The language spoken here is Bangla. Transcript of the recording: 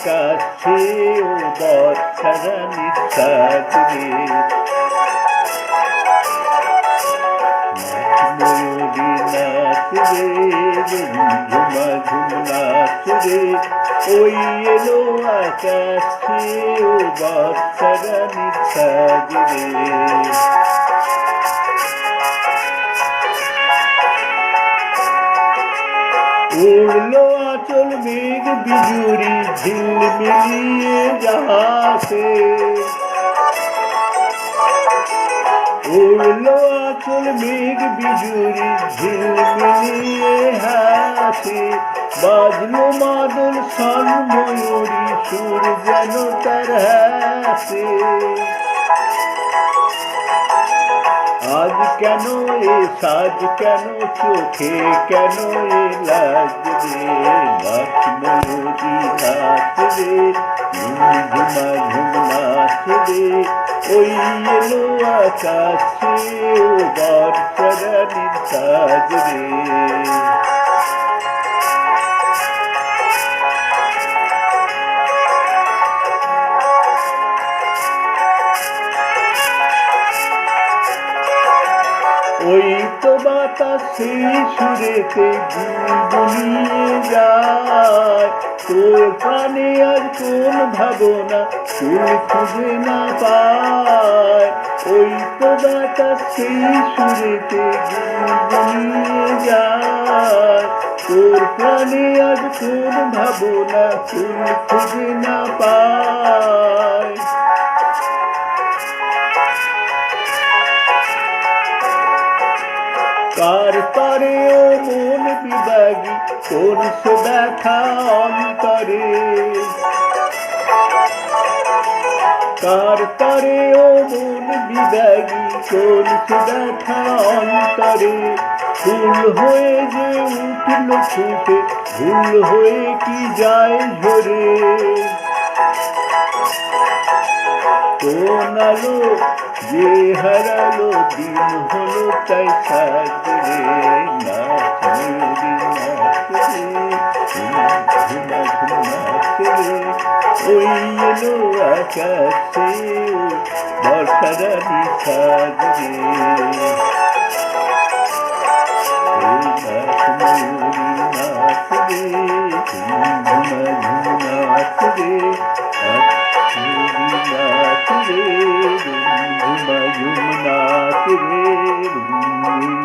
আকাশে ও বর্ষারা নিঃসাগরে ময়ূরী নাচরে ঝুমা ঝুম নাচরে ওই এলো আকাশে ও বর্ষারা নিঃসাগরে উড়লো আঁচল মেঘ বিজুরি ঝিলমিলিয়ে যাহাতে উড়লো আঁচল মেঘ বিজুরি ঝিলমিলিয়ে হাসে বাজলো মাদল সন ময়ূরী সুর যেন তার হাসে আজ কেন এ সাজ কেন চোখে কেন এ লাগবে নাচ ময়ূরী নাচ রে ঝুমা ঝুম নাচ রে ওই এলো আকাশে ও বর্ষারা নিঃসাজ রে ওই তো বাতাস সেই সুরেতে গুনগুনিয়ে যায় তোর প্রাণে আর কোন ভাবনা তুই খুঁজে না পায় ওই তো বাতাস সেই সুরেতে গুনগুনিয়ে যায় তোর প্রাণে আর কোন ভাবনা তুই খুঁজে না পায় কার তরে ও মন বিভাগী কোন সে ব্যথা অন্তরে কার তরে ও মন বিভাগী কোন সে ব্যথা অন্তরে ফুল হয়ে যে উঠল ফুটে ভুল হয়ে কি যায় ঝরে কোন আলো যে হারালো দিন হলো তাই সাজরে নাচ ময়ূরী নাচ রে ঝুমা ঝুম নাচ রে ওই এলো আকাশে বর্ষারা নিঃসাজ রে নাচ ময়ূরী নাচ রে ঝুমা ঝুম নাচ রে নাচ রে ঝুমা ঝুম নাচ রে